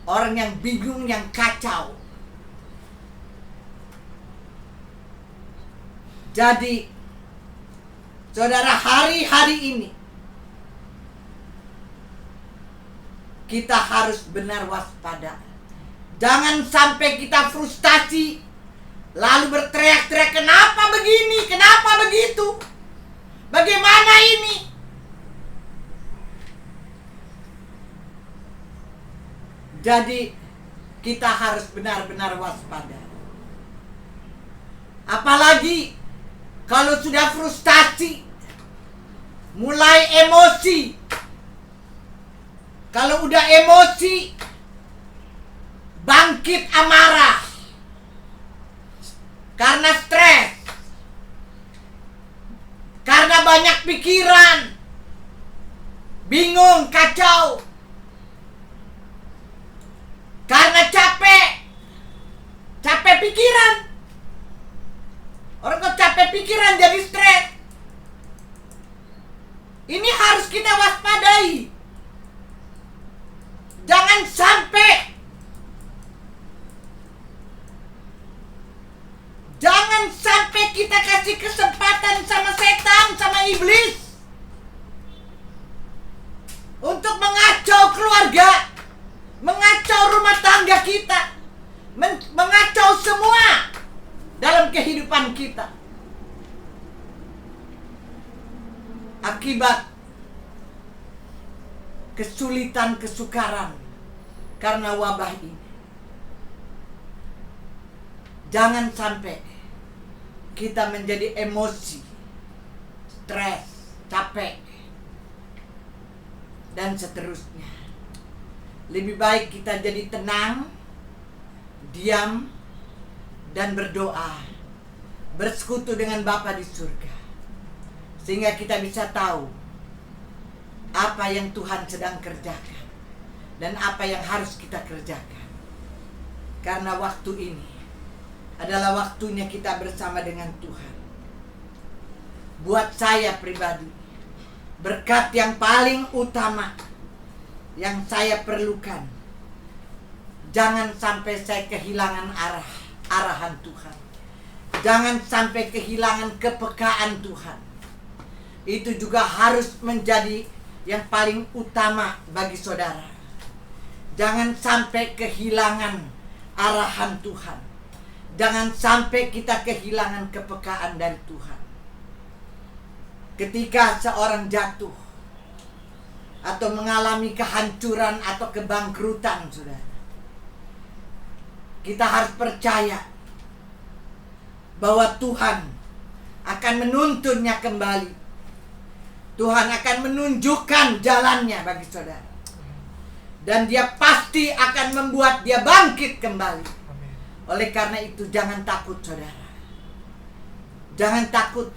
Orang yang bingung, yang kacau. Jadi, saudara, hari-hari ini kita harus benar waspada. Jangan sampai kita frustasi, lalu berteriak-teriak, kenapa begini, kenapa begitu, bagaimana ini? Jadi kita harus benar-benar waspada. Apalagi kalau sudah frustasi, mulai emosi. Kalau udah emosi, bangkit amarah karena stres, karena banyak pikiran, bingung, kacau, karena capek pikiran. Orang kok capek pikiran jadi stres. Ini harus kita waspadai. Jangan sampai kita kasih kesempatan sama setan, sama iblis untuk mengacau keluarga, mengacau rumah tangga kita, mengacau semua dalam kehidupan kita. Akibat kesulitan, kesukaran karena wabah ini. Jangan sampai kita menjadi emosi, stres, capek, dan seterusnya. Lebih baik kita jadi tenang, diam, dan berdoa, bersekutu dengan Bapa di surga, sehingga kita bisa tahu apa yang Tuhan sedang kerjakan dan apa yang harus kita kerjakan. Karena waktu ini adalah waktunya kita bersama dengan Tuhan. Buat saya pribadi, berkat yang paling utama yang saya perlukan, jangan sampai saya kehilangan arahan Tuhan. Jangan sampai kehilangan kepekaan Tuhan. Itu juga harus menjadi yang paling utama bagi saudara. Jangan sampai kehilangan arahan Tuhan. Jangan sampai kita kehilangan kepekaan dari Tuhan. Ketika seorang jatuh atau mengalami kehancuran atau kebangkrutan, saudara, kita harus percaya bahwa Tuhan akan menuntunnya kembali. Tuhan akan menunjukkan jalannya bagi saudara. Dan dia pasti akan membuat dia bangkit kembali. Oleh karena itu jangan takut saudara. Jangan takut.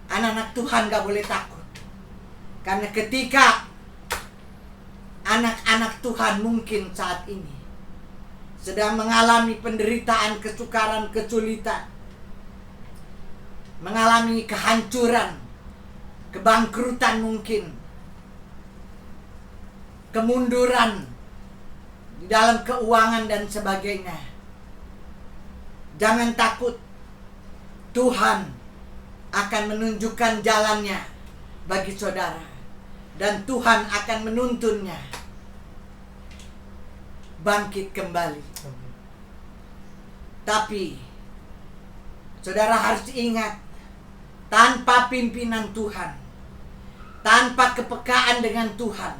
Anak-anak Tuhan gak boleh takut. Karena ketika anak-anak Tuhan mungkin saat ini sedang mengalami penderitaan, kesukaran, kesulitan, mengalami kehancuran, kebangkrutan mungkin, kemunduran di dalam keuangan dan sebagainya. Jangan takut. Tuhan akan menunjukkan jalannya bagi saudara. Dan Tuhan akan menuntunnya bangkit kembali. Tapi saudara harus ingat, tanpa pimpinan Tuhan, tanpa kepekaan dengan Tuhan,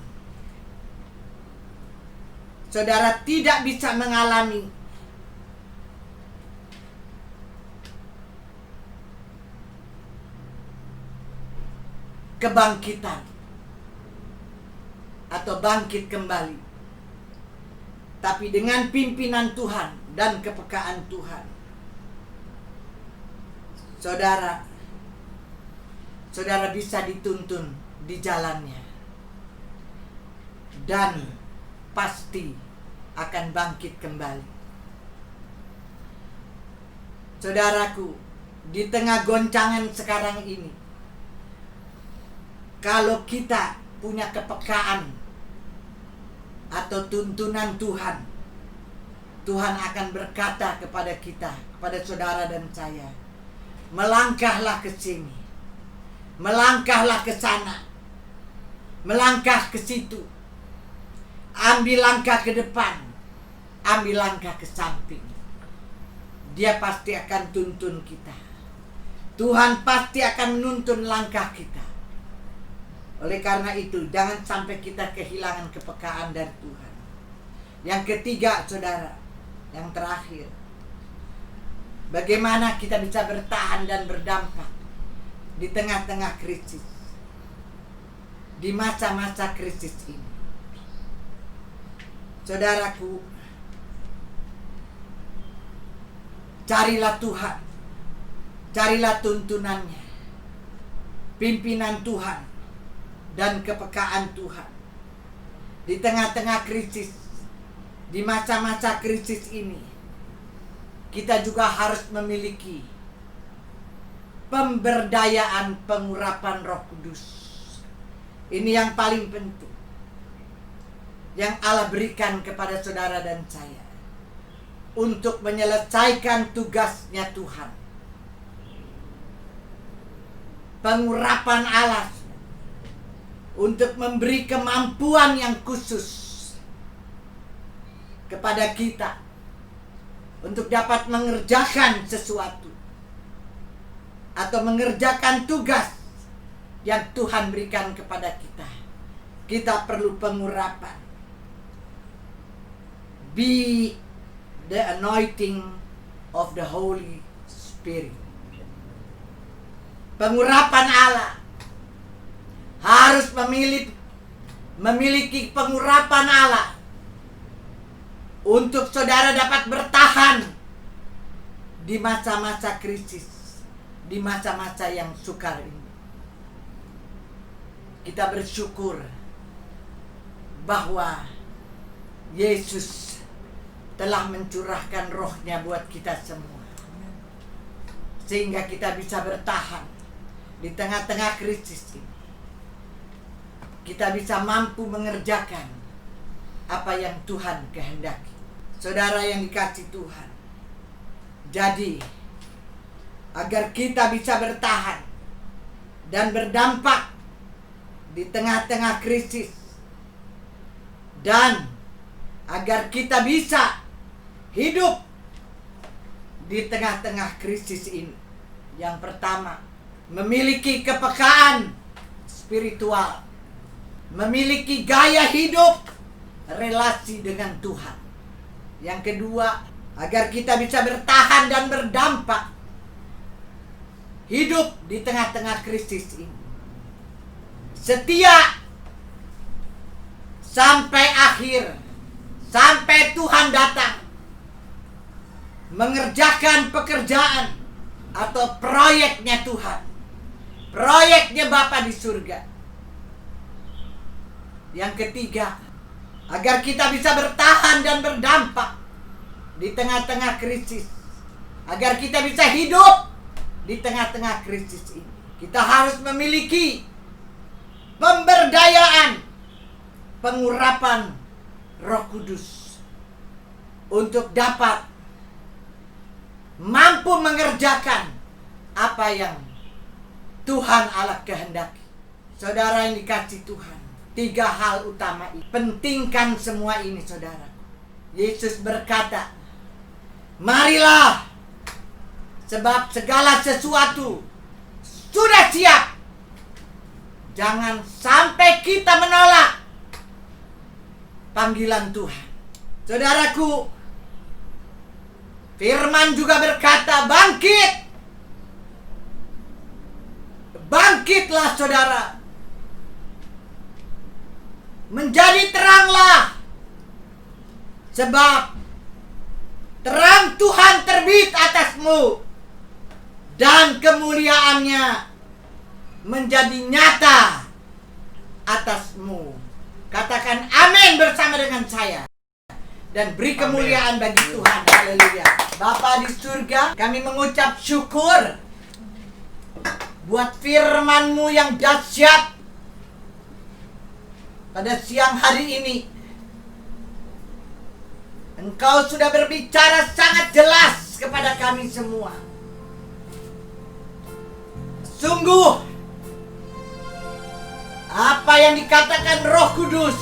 saudara tidak bisa mengalami kebangkitan atau bangkit kembali. Tapi dengan pimpinan Tuhan dan kepekaan Tuhan, saudara bisa dituntun di jalannya dan pasti akan bangkit kembali. Saudaraku, di tengah goncangan sekarang ini, kalau kita punya kepekaan atau tuntunan Tuhan, Tuhan akan berkata kepada kita, kepada saudara dan saya, melangkahlah ke sini, melangkahlah ke sana, melangkah ke situ, ambil langkah ke depan, ambil langkah ke samping. Dia pasti akan tuntun kita. Tuhan pasti akan menuntun langkah kita. Oleh karena itu, jangan sampai kita kehilangan kepekaan dari Tuhan. Yang ketiga, saudara, yang terakhir, bagaimana kita bisa bertahan dan berdampak di tengah-tengah krisis, di masa-masa krisis ini. Saudaraku, carilah Tuhan, carilah tuntunannya, pimpinan Tuhan, dan kepekaan Tuhan. Di tengah-tengah krisis, di masa-masa krisis ini, kita juga harus memiliki pemberdayaan pengurapan Roh Kudus. Ini yang paling penting, yang Allah berikan kepada saudara dan saya untuk menyelesaikan tugasnya Tuhan. Pengurapan Allah untuk memberi kemampuan yang khusus kepada kita untuk dapat mengerjakan sesuatu atau mengerjakan tugas yang Tuhan berikan kepada kita. Kita perlu pengurapan. Be the anointing of the Holy Spirit. Pengurapan Allah harus memiliki pengurapan Allah untuk saudara dapat bertahan di masa-masa krisis, di masa-masa yang sukar ini. Kita bersyukur bahwa Yesus telah mencurahkan rohnya buat kita semua, sehingga kita bisa bertahan di tengah-tengah krisis ini. Kita bisa mampu mengerjakan apa yang Tuhan kehendaki. Saudara yang dikasihi Tuhan, jadi agar kita bisa bertahan dan berdampak di tengah-tengah krisis, dan agar kita bisa hidup di tengah-tengah krisis ini, yang pertama, memiliki kepekaan spiritual, memiliki gaya hidup relasi dengan Tuhan. Yang kedua, agar kita bisa bertahan dan berdampak hidup di tengah-tengah krisis ini, setia sampai akhir, sampai Tuhan datang mengerjakan pekerjaan atau proyeknya Tuhan, proyeknya Bapa di surga. Yang ketiga, agar kita bisa bertahan dan berdampak di tengah-tengah krisis, agar kita bisa hidup di tengah-tengah krisis ini, kita harus memiliki pemberdayaan, pengurapan Roh Kudus untuk dapat mampu mengerjakan apa yang Tuhan Allah kehendaki. Saudara yang dikasihi Tuhan, 3 hal utama ini, pentingkan semua ini, saudara. Yesus berkata, marilah, sebab segala sesuatu sudah siap. Jangan sampai kita menolak panggilan Tuhan. Saudaraku, firman juga berkata, bangkit. Bangkitlah saudara. Menjadi teranglah. Sebab terang Tuhan terbit atasmu, dan kemuliaannya menjadi nyata atasmu. Katakan amin bersama dengan saya, dan beri kemuliaan bagi Tuhan. Haleluya. Bapa di surga, kami mengucap syukur buat firman-Mu yang dahsyat pada siang hari ini. Engkau sudah berbicara sangat jelas kepada kami semua. Sungguh, apa yang dikatakan Roh Kudus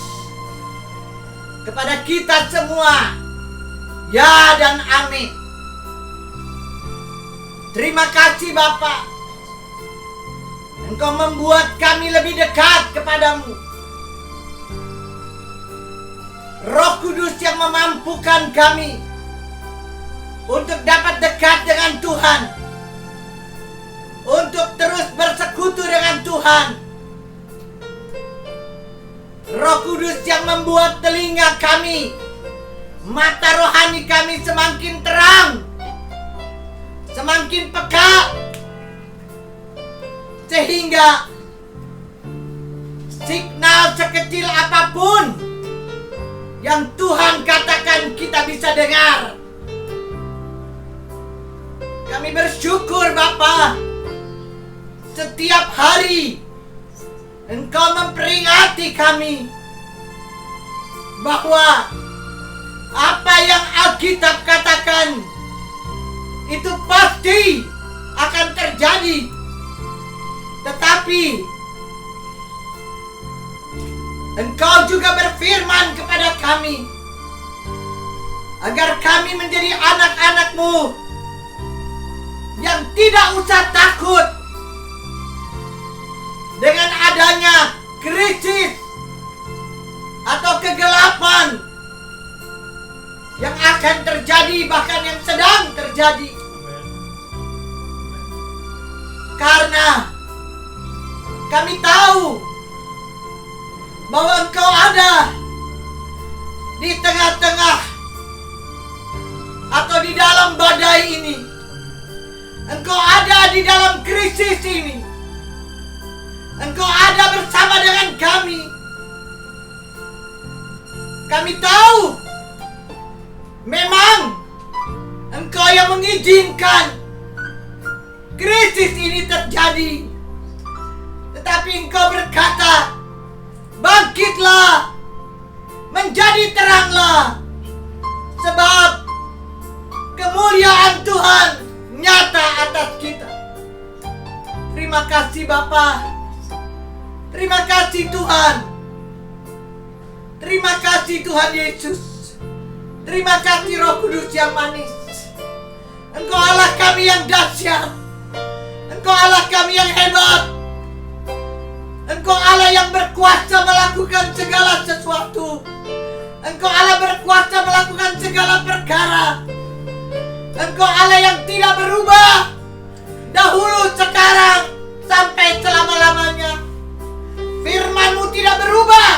kepada kita semua, ya dan amin. Terima kasih Bapa, Engkau membuat kami lebih dekat kepadamu. Roh Kudus yang memampukan kami untuk dapat dekat dengan Tuhan, untuk terus bersekutu dengan Tuhan. Roh Kudus yang membuat telinga kami, mata rohani kami semakin terang, semakin peka, sehingga signal sekecil apapun yang Tuhan katakan kita bisa dengar. Kami bersyukur Bapa, setiap hari Engkau memperingati kami bahwa apa yang Alkitab katakan itu pasti akan terjadi. Tetapi Engkau juga berfirman kepada kami agar kami menjadi anak-anak-Mu yang tidak usah takut dengan adanya krisis atau kegelapan yang akan terjadi, bahkan yang sedang terjadi. Karena kami tahu bahwa Engkau ada di tengah-tengah atau di dalam badai ini. Engkau ada di dalam krisis ini. Engkau ada bersama dengan kami. Kami tahu memang mengizinkan krisis ini terjadi. Tetapi Engkau berkata, bangkitlah, menjadi teranglah, sebab kemuliaan Tuhan nyata atas kita. Terima kasih Bapa. Terima kasih Tuhan. Terima kasih Tuhan Yesus. Terima kasih Roh Kudus yang manis. Engkau Allah kami yang dahsyat. Engkau Allah kami yang hebat. Engkau Allah yang berkuasa melakukan segala sesuatu. Engkau Allah berkuasa melakukan segala perkara. Engkau Allah yang tidak berubah, dahulu, sekarang, sampai selama-lamanya. Firman-Mu tidak berubah,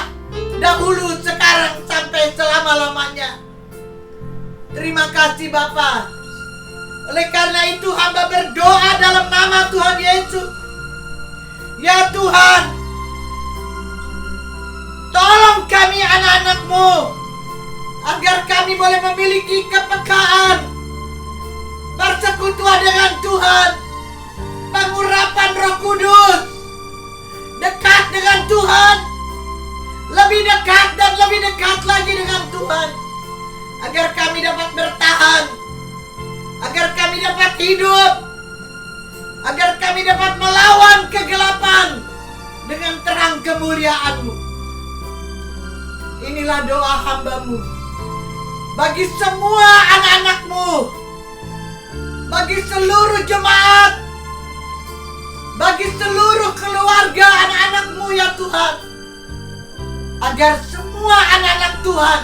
dahulu, sekarang, sampai selama-lamanya. Terima kasih Bapa. Oleh karena itu hamba berdoa dalam nama Tuhan Yesus. Ya Tuhan, tolong kami anak-anak-Mu, agar kami boleh memiliki kepekaan, bersekutu dengan Tuhan, pengurapan Roh Kudus, dekat dengan Tuhan, lebih dekat dan lebih dekat lagi dengan Tuhan, agar kami dapat bertahan, agar kami dapat hidup, agar kami dapat melawan kegelapan dengan terang kemuliaan-Mu. Inilah doa hamba-Mu bagi semua anak-anak-Mu, bagi seluruh jemaat, bagi seluruh keluarga anak-anak-Mu ya Tuhan, agar semua anak-anak Tuhan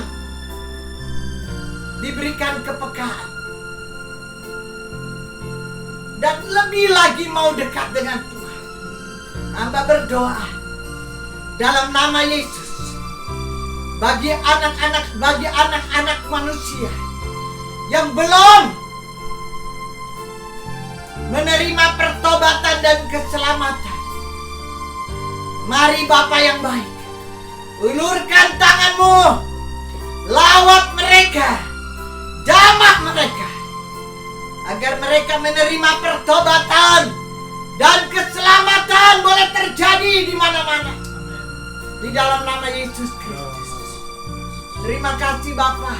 diberikan kepekaan dan lebih lagi mau dekat dengan Tuhan. Hamba berdoa dalam nama Yesus bagi anak-anak manusia yang belum menerima pertobatan dan keselamatan. Mari Bapa yang baik, ulurkan tangan-Mu, lawat mereka, jamah mereka, agar mereka menerima pertobatan dan keselamatan boleh terjadi di mana-mana. Di dalam nama Yesus Kristus. Terima kasih Bapa.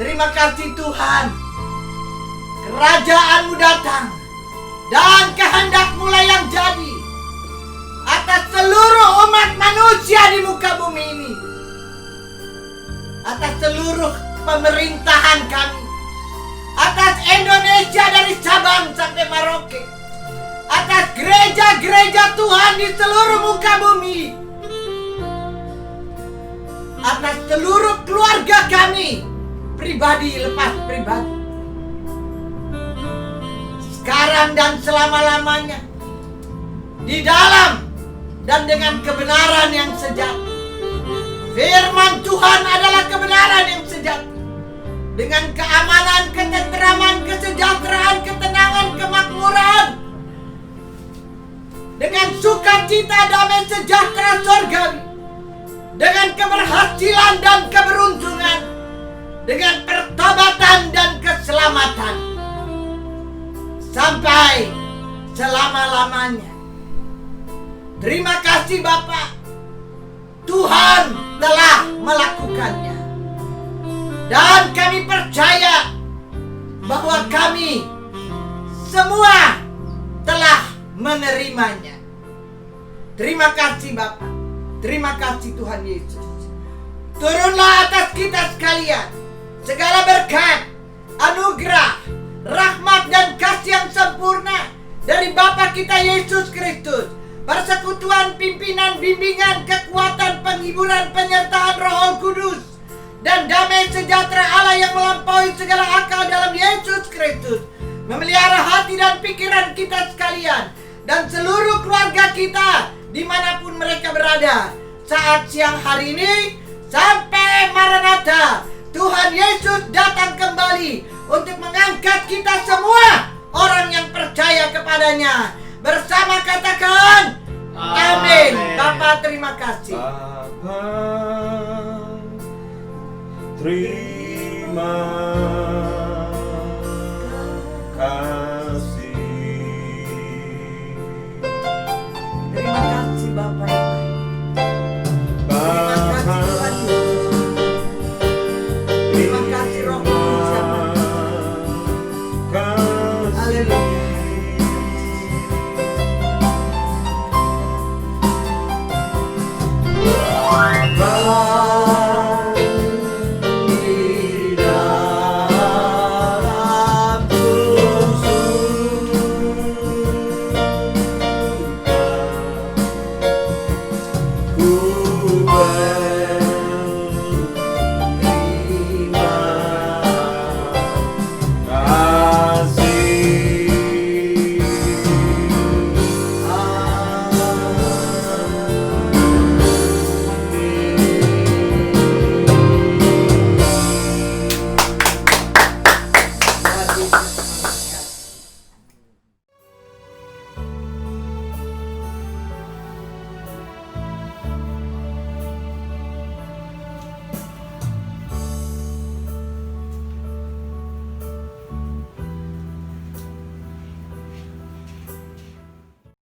Terima kasih Tuhan. Kerajaan-Mu datang dan kehendak-Mu lah yang jadi atas seluruh umat manusia di muka bumi ini, atas seluruh pemerintahan kami, atas Indonesia dari Sabang sampai Merauke, atas gereja-gereja Tuhan di seluruh muka bumi, atas seluruh keluarga kami, pribadi lepas pribadi, sekarang dan selama-lamanya, di dalam dan dengan kebenaran yang sejati. Firman Tuhan adalah kebenaran yang sejati, dengan keamanan, ketenteraman, kesejahteraan, ketenangan, kemakmuran, dengan sukacita, damai sejahtera surgawi, dengan keberhasilan dan keberuntungan, dengan pertobatan dan keselamatan sampai selama-lamanya. Terima kasih Bapa, Tuhan telah melakukannya, dan kami percaya bahwa kami semua telah menerimanya. Terima kasih Bapa. Terima kasih Tuhan Yesus. Turunlah atas kita sekalian segala berkat, anugerah, rahmat dan kasih yang sempurna dari Bapa kita Yesus Kristus, persekutuan, pimpinan, bimbingan, kekuatan, penghiburan, penyertaan Roh Kudus, dan damai sejahtera Allah yang melampaui segala akal dalam Yesus Kristus memelihara hati dan pikiran kita sekalian dan seluruh keluarga kita dimanapun mereka berada saat siang hari ini sampai Maranatha Tuhan Yesus datang kembali untuk mengangkat kita semua orang yang percaya kepadanya. Bersama katakan amin. Bapa terima kasih.
Bapa terima